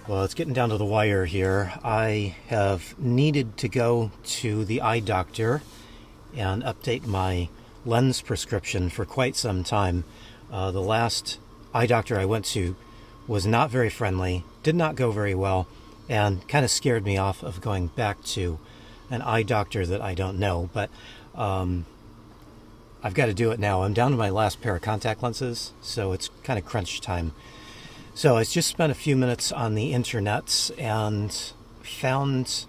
Well, it's getting down to the wire here. I have needed to go to the eye doctor and update my lens prescription for quite some time. The last eye doctor I went to was not very friendly, did not go very well, and kind of scared me off of going back to an eye doctor that I don't know. But I've got to do it now. I'm down to my last pair of contact lenses, so it's kind of crunch time. So I just spent a few minutes on the internet and found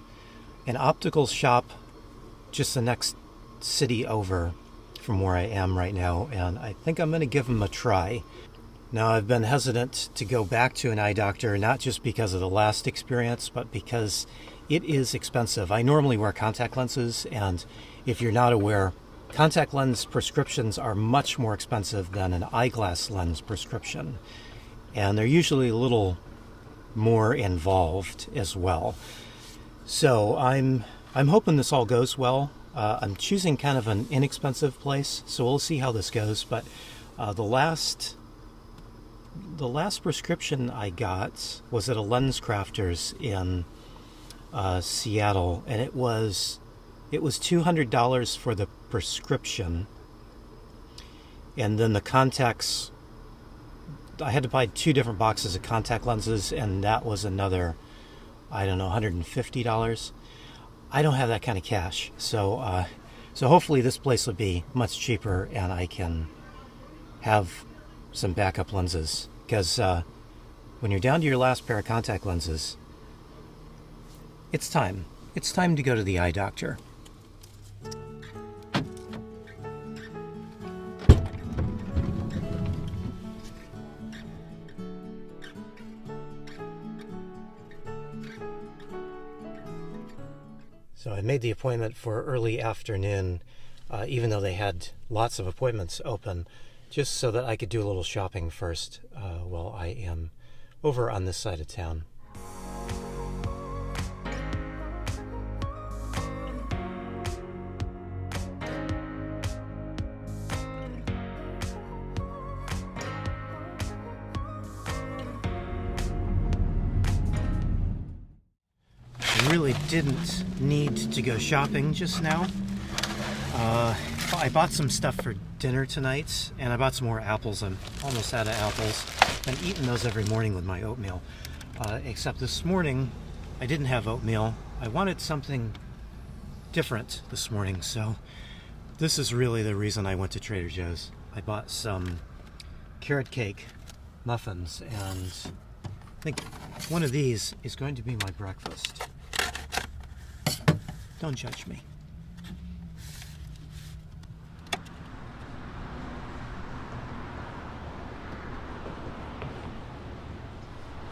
an optical shop just the next city over from where I am right now, and I think I'm going to give them a try. Now, I've been hesitant to go back to an eye doctor, not just because of the last experience, but because it is expensive. I normally wear contact lenses, and if you're not aware, contact lens prescriptions are much more expensive than an eyeglass lens prescription. And they're usually a little more involved as well. So I'm hoping this all goes well. I'm choosing kind of an inexpensive place, so we'll see how this goes. But the last prescription I got was at a Lens Crafters in Seattle, and it was $200 for the prescription, and then the contacts. I had to buy 2 different boxes of contact lenses, and that was another, I don't know, $150. I don't have that kind of cash, so hopefully this place will be much cheaper, and I can have some backup lenses. Because when you're down to your last pair of contact lenses, it's time. It's time to go to the eye doctor. So I made the appointment for early afternoon, even though they had lots of appointments open, just so that I could do a little shopping first while I am over on this side of town. Really didn't need to go shopping just now. I bought some stuff for dinner tonight, and I bought some more apples. I'm almost out of apples. I've been eating those every morning with my oatmeal. Except this morning, I didn't have oatmeal. I wanted something different this morning, so this is really the reason I went to Trader Joe's. I bought some carrot cake muffins, and I think one of these is going to be my breakfast. Don't judge me.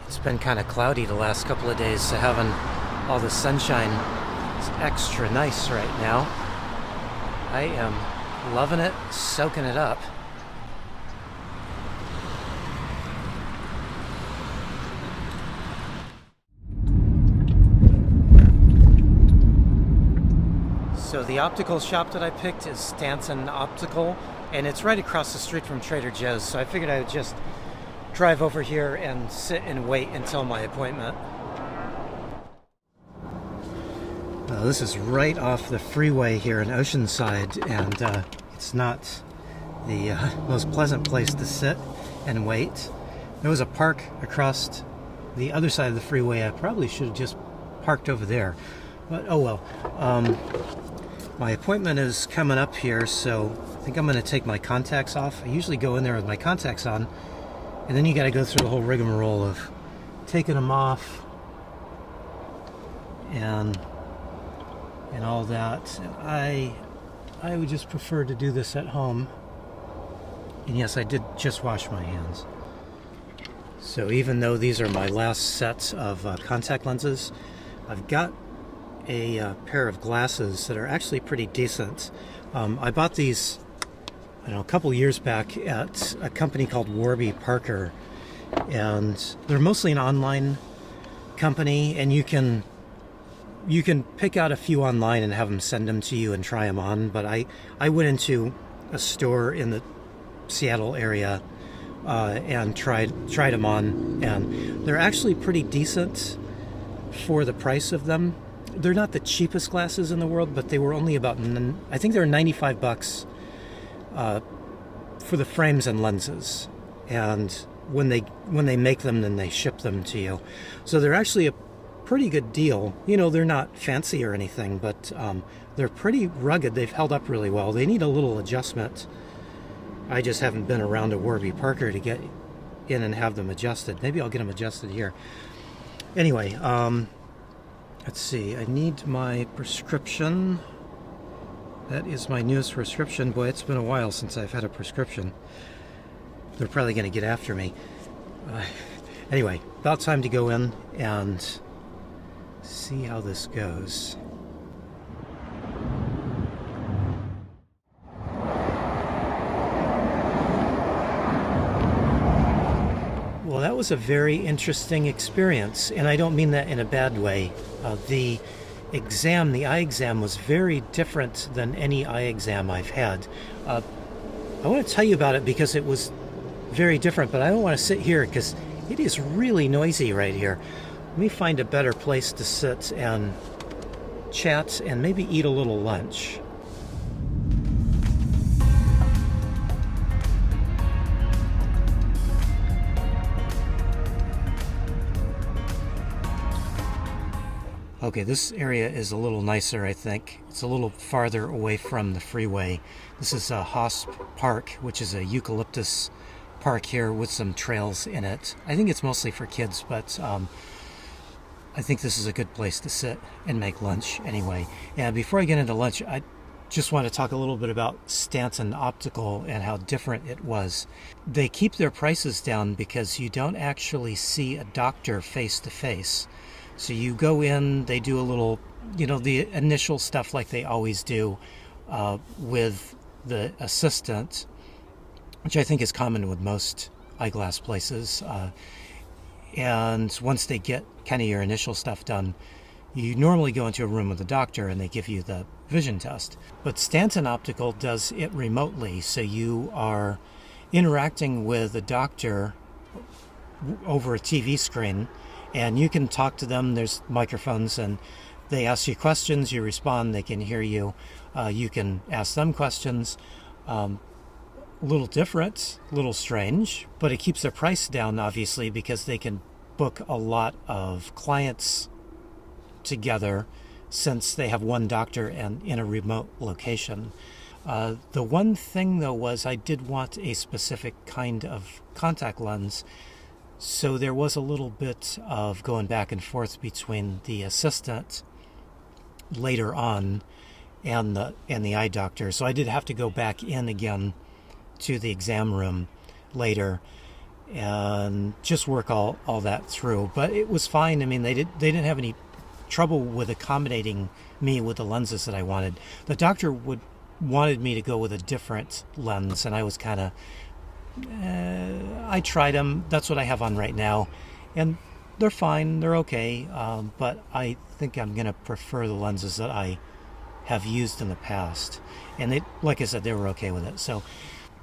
It's been kind of cloudy the last couple of days, so having all the sunshine is extra nice right now. I am loving it, soaking it up. So the optical shop that I picked is Stanton Optical, and it's right across the street from Trader Joe's, so I figured I would just drive over here and sit and wait until my appointment. This is right off the freeway here in Oceanside, and it's not the most pleasant place to sit and wait. There was a park across the other side of the freeway. I probably should have just parked over there, but oh well. My appointment is coming up here, so I think I'm going to take my contacts off. I usually go in there with my contacts on, and then you got to go through the whole rigmarole of taking them off and all that. And I would just prefer to do this at home. And yes, I did just wash my hands. So even though these are my last sets of contact lenses, I've got a pair of glasses that are actually pretty decent. I bought these, I don't know, a couple years back at a company called Warby Parker, and they're mostly an online company, and you can pick out a few online and have them send them to you and try them on. But I went into a store in the Seattle area and tried them on, and they're actually pretty decent for the price of them. They're not the cheapest glasses in the world, but they were only about, I think they were $95 for the frames and lenses. And when they make them, then they ship them to you. So they're actually a pretty good deal. You know, they're not fancy or anything, but they're pretty rugged. They've held up really well. They need a little adjustment. I just haven't been around to Warby Parker to get in and have them adjusted. Maybe I'll get them adjusted here. Anyway, let's see. I need my prescription. That is my newest prescription. Boy, it's been a while since I've had a prescription. They're probably going to get after me. Anyway, about time to go in and see how this goes. Well, that was a very interesting experience, and I don't mean that in a bad way. The eye exam was very different than any eye exam I've had. I want to tell you about it because it was very different, but I don't want to sit here because it is really noisy right here. Let me find a better place to sit and chat and maybe eat a little lunch. Okay, this area is a little nicer, I think. It's a little farther away from the freeway. This is Haas Park, which is a eucalyptus park here with some trails in it. I think it's mostly for kids, but I think this is a good place to sit and make lunch anyway. And before I get into lunch, I just want to talk a little bit about Stanton Optical and how different it was. They keep their prices down because you don't actually see a doctor face to face. So you go in, they do a little, the initial stuff like they always do with the assistant, which I think is common with most eyeglass places. And once they get kind of your initial stuff done, you normally go into a room with a doctor and they give you the vision test. But Stanton Optical does it remotely, so you are interacting with a doctor over a TV screen, and you can talk to them. There's microphones, and they ask you questions, you respond, they can hear you. You can ask them questions. A little different, a little strange, but it keeps their price down, obviously, because they can book a lot of clients together since they have one doctor and in a remote location. The one thing, though, was I did want a specific kind of contact lens, so there was a little bit of going back and forth between the assistant later on and the eye doctor. So I did have to go back in again to the exam room later and just work all that through. But it was fine. I mean, they didn't have any trouble with accommodating me with the lenses that I wanted. The doctor wanted me to go with a different lens, and I was kind of I tried them. That's what I have on right now, and they're fine. They're okay, but I think I'm going to prefer the lenses that I have used in the past. And they, like I said, they were okay with it. So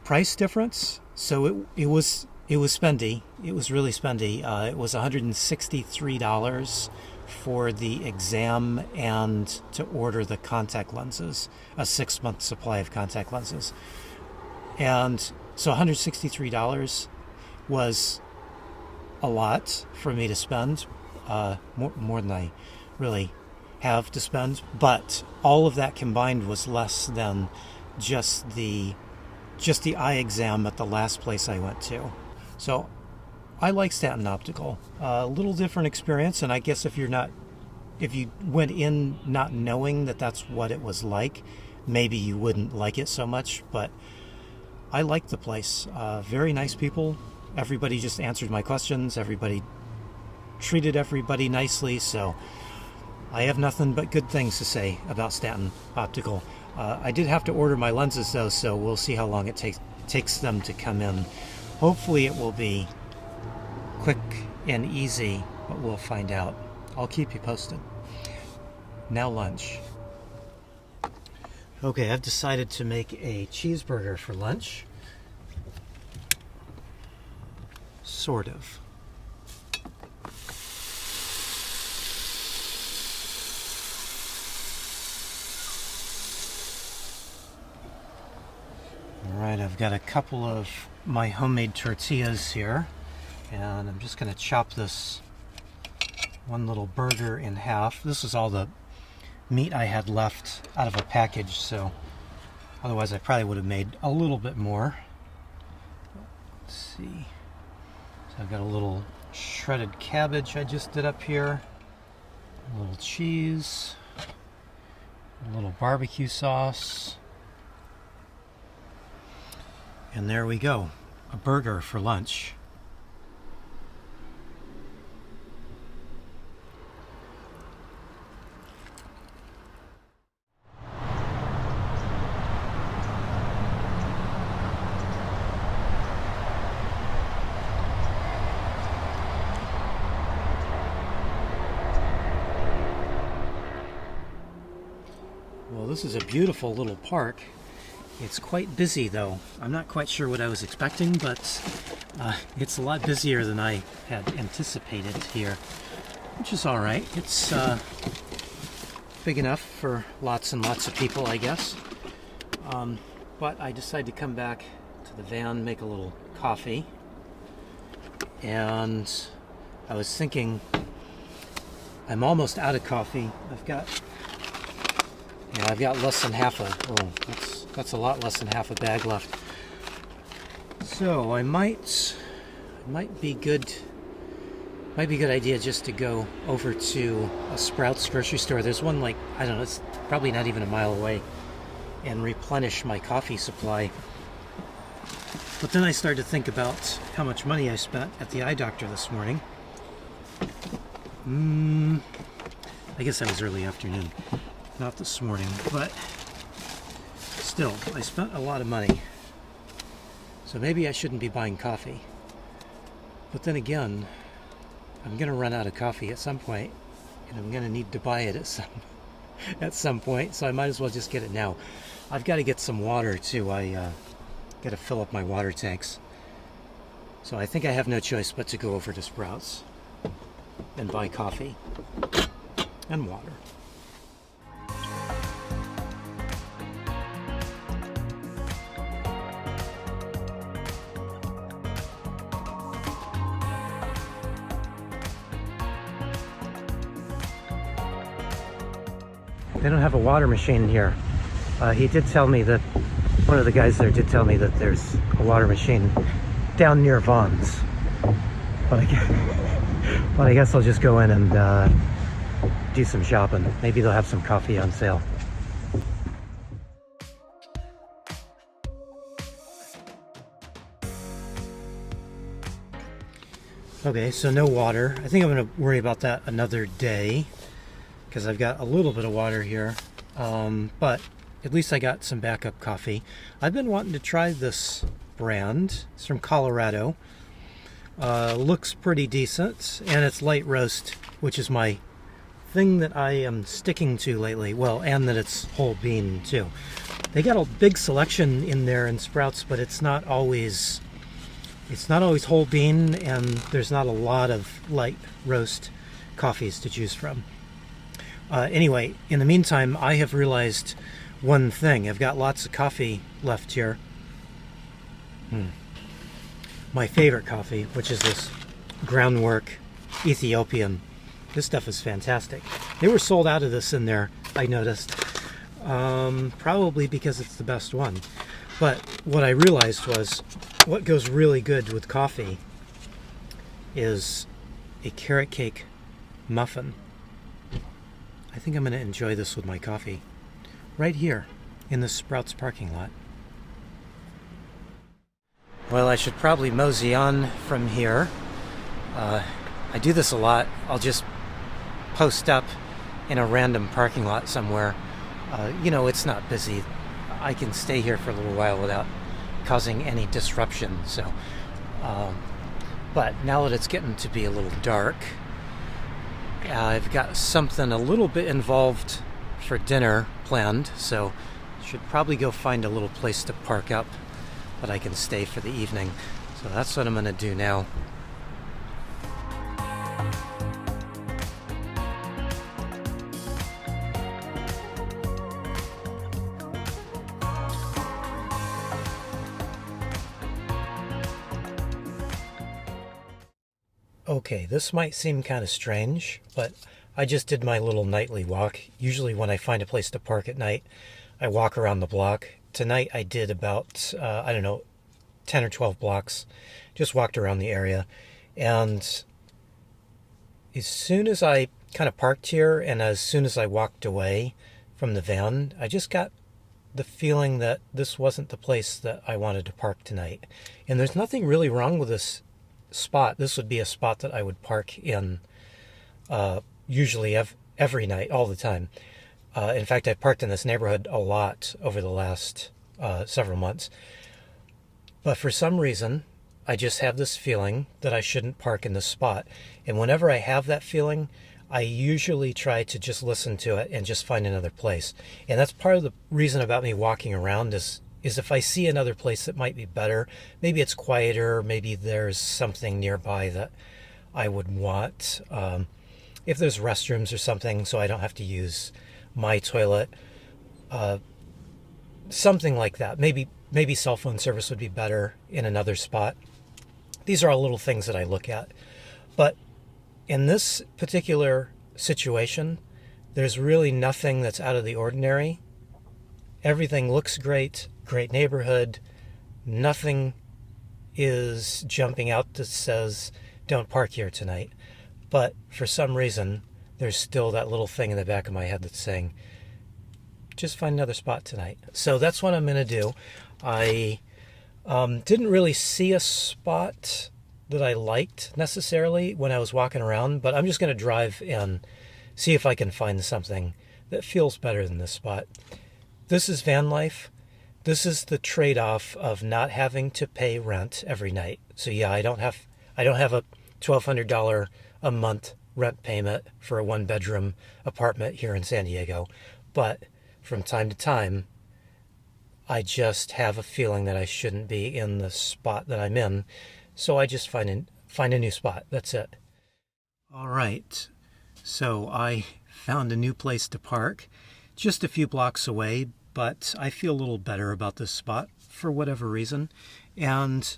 price difference. So it was spendy. It was really spendy. It was $163 for the exam and to order the contact lenses, a 6-month supply of contact lenses. And so $163 was a lot for me to spend, more than I really have to spend. But all of that combined was less than just the eye exam at the last place I went to. So I like Stanton Optical. A little different experience, and I guess if you went in not knowing that that's what it was like, maybe you wouldn't like it so much, but I liked the place. Very nice people. Everybody just answered my questions. Everybody treated everybody nicely. So I have nothing but good things to say about Stanton Optical. I did have to order my lenses, though, so we'll see how long it takes them to come in. Hopefully it will be quick and easy, but we'll find out. I'll keep you posted. Now lunch. Okay, I've decided to make a cheeseburger for lunch. Sort of. Alright, I've got a couple of my homemade tortillas here, and I'm just going to chop this one little burger in half. This is all the meat I had left out of a package, so otherwise I probably would have made a little bit more. Let's see. So I've got a little shredded cabbage I just did up here, a little cheese, a little barbecue sauce, and there we go, a burger for lunch. Well, this is a beautiful little park. It's quite busy though. I'm not quite sure what I was expecting, but it's a lot busier than I had anticipated here, which is all right. It's big enough for lots and lots of people, I guess. But I decided to come back to the van, make a little coffee, and I was thinking I'm almost out of coffee. I've got less than half that's a lot less than half a bag left. So I might be good. Might be a good idea just to go over to a Sprouts grocery store. There's one, like, I don't know, it's probably not even a mile away, and replenish my coffee supply. But then I started to think about how much money I spent at the eye doctor this morning. I guess that was early afternoon, not this morning, but still, I spent a lot of money. So maybe I shouldn't be buying coffee. But then again, I'm going to run out of coffee at some point, and I'm going to need to buy it at some point, so I might as well just get it now. I've got to get some water too. I got to fill up my water tanks. So I think I have no choice but to go over to Sprouts and buy coffee and water. They don't have a water machine here. He did tell me that, one of the guys there did tell me that there's a water machine down near Vaughn's. But I guess I'll just go in and do some shopping. Maybe they'll have some coffee on sale. Okay, so no water. I think I'm going to worry about that another day, because I've got a little bit of water here, but at least I got some backup coffee. I've been wanting to try this brand. It's from Colorado. Looks pretty decent, and it's light roast, which is my thing that I am sticking to lately. Well, and that it's whole bean too. They got a big selection in there in Sprouts, but it's not always whole bean, and there's not a lot of light roast coffees to choose from. Anyway, in the meantime, I have realized one thing. I've got lots of coffee left here. My favorite coffee, which is this Groundwork Ethiopian. This stuff is fantastic. They were sold out of this in there, I noticed. Probably because it's the best one. But what I realized was, what goes really good with coffee is a carrot cake muffin. I think I'm going to enjoy this with my coffee right here in the Sprouts parking lot. Well, I should probably mosey on from here. I do this a lot. I'll just post up in a random parking lot somewhere. It's not busy. I can stay here for a little while without causing any disruption. So, but now that it's getting to be a little dark, I've got something a little bit involved for dinner planned, so should probably go find a little place to park up that I can stay for the evening. So that's what I'm going to do now. Okay, this might seem kind of strange, but I just did my little nightly walk. Usually when I find a place to park at night, I walk around the block. Tonight I did about, I don't know, 10 or 12 blocks. Just walked around the area. And as soon as I kind of parked here and as soon as I walked away from the van, I just got the feeling that this wasn't the place that I wanted to park tonight. And there's nothing really wrong with this spot. This would be a spot that I would park in usually every night, all the time. In fact, I've parked in this neighborhood a lot over the last several months. But for some reason, I just have this feeling that I shouldn't park in this spot. And whenever I have that feeling, I usually try to just listen to it and just find another place. And that's part of the reason about me walking around is if I see another place that might be better, maybe it's quieter, maybe there's something nearby that I would want. If there's restrooms or something, so I don't have to use my toilet, something like that. Maybe cell phone service would be better in another spot. These are all little things that I look at. But in this particular situation, there's really nothing that's out of the ordinary. Everything looks great, great neighborhood. Nothing is jumping out that says, don't park here tonight. But for some reason, there's still that little thing in the back of my head that's saying, just find another spot tonight. So that's what I'm going to do. I didn't really see a spot that I liked necessarily when I was walking around, but I'm just going to drive and see if I can find something that feels better than this spot. This is van life. This is the trade-off of not having to pay rent every night. So yeah, I don't have a $1,200 a month rent payment for a one-bedroom apartment here in San Diego, but from time to time, I just have a feeling that I shouldn't be in the spot that I'm in, so I just find a new spot. That's it. All right, so I found a new place to park, just a few blocks away, but I feel a little better about this spot for whatever reason. And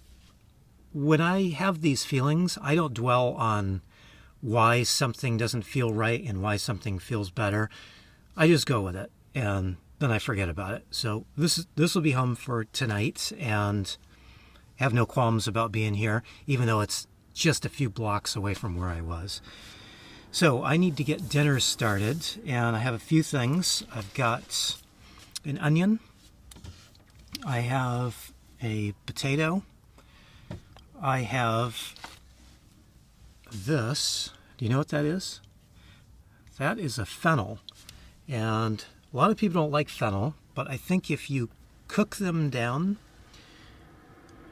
when I have these feelings, I don't dwell on why something doesn't feel right and why something feels better. I just go with it, and then I forget about it. So this will be home for tonight, and have no qualms about being here, even though it's just a few blocks away from where I was. So I need to get dinner started, and I have a few things. I've got an onion. I have a potato. I have this. Do you know what that is? That is a fennel. And a lot of people don't like fennel, but I think if you cook them down,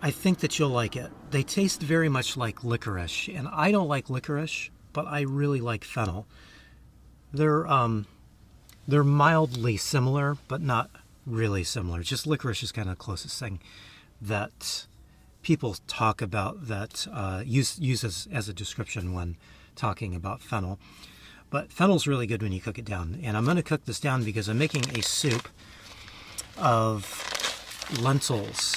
I think that you'll like it. They taste very much like licorice, and I don't like licorice, but I really like fennel. They're mildly similar, but not really similar. Just licorice is kind of the closest thing that people talk about, that use as a description when talking about fennel. But fennel's really good when you cook it down. And I'm going to cook this down because I'm making a soup of lentils.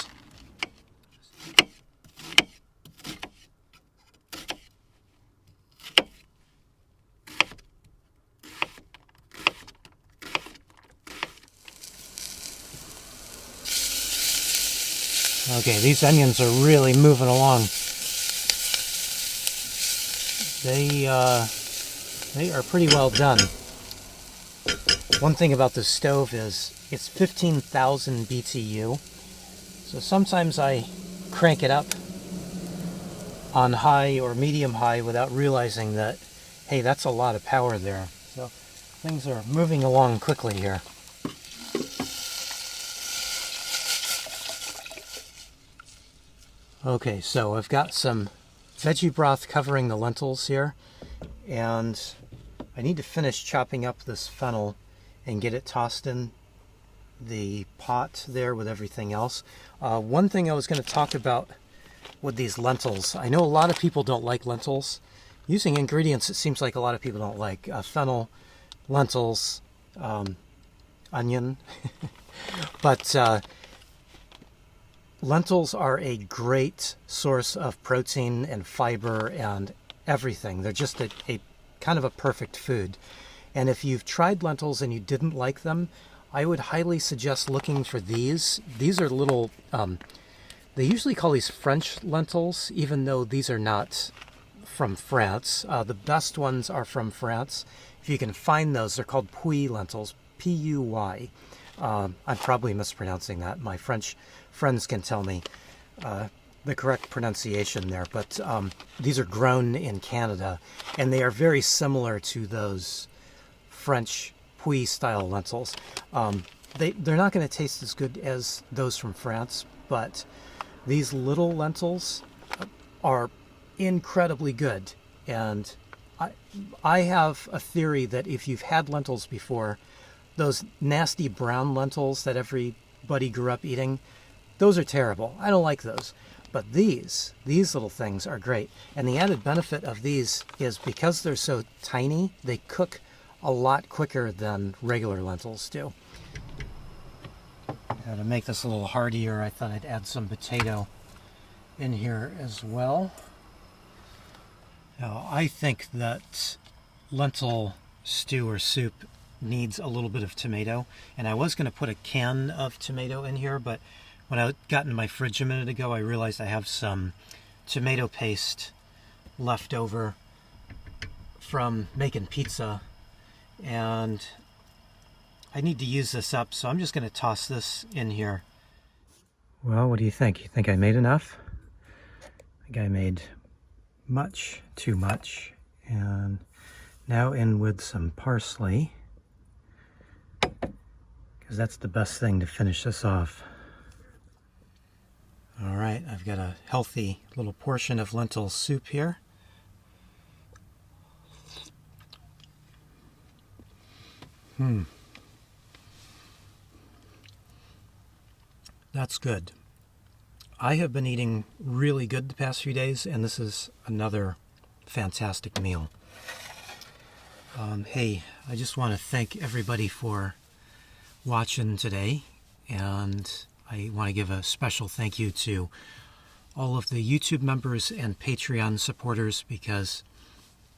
Okay, these onions are really moving along. They are pretty well done. One thing about the stove is it's 15,000 BTU. So sometimes I crank it up on high or medium high without realizing that, hey, that's a lot of power there. So things are moving along quickly here. Okay, so I've got some veggie broth covering the lentils here, and I need to finish chopping up this fennel and get it tossed in the pot there with everything else. One thing I was going to talk about with these lentils, I know a lot of people don't like lentils. Using ingredients it seems like a lot of people don't like. Fennel, lentils, onion, but lentils are a great source of protein and fiber and everything. They're just a kind of a perfect food. And if you've tried lentils and you didn't like them, I would highly suggest looking for these. These are little, they usually call these French lentils, even though these are not from France. The best ones are from France. If you can find those, they're called Puy lentils, P-U-Y. I'm probably mispronouncing that. My French friends can tell me the correct pronunciation there, but these are grown in Canada, and they are very similar to those French Puy style lentils. They're not going to taste as good as those from France, but these little lentils are incredibly good. And I have a theory that if you've had lentils before, those nasty brown lentils that everybody grew up eating, those are terrible. I don't like those. But these little things are great. And the added benefit of these is because they're so tiny, they cook a lot quicker than regular lentils do. Now, to make this a little heartier, I thought I'd add some potato in here as well. Now, I think that lentil stew or soup needs a little bit of tomato, and I was going to put a can of tomato in here, but when I got in my fridge a minute ago, I realized I have some tomato paste left over from making pizza, and I need to use this up, so I'm just going to toss this in here. Well, what do you think? You think I made enough? I think I made much too much. And now in with some parsley, because that's the best thing to finish this off. All right, I've got a healthy little portion of lentil soup here. That's good. I have been eating really good the past few days, and this is another fantastic meal. Hey, I just want to thank everybody for watching today, and I want to give a special thank you to all of the YouTube members and Patreon supporters, because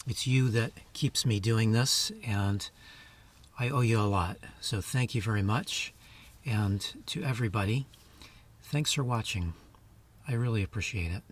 it's you that keeps me doing this, and I owe you a lot. So thank you very much. And to everybody, thanks for watching. I really appreciate it.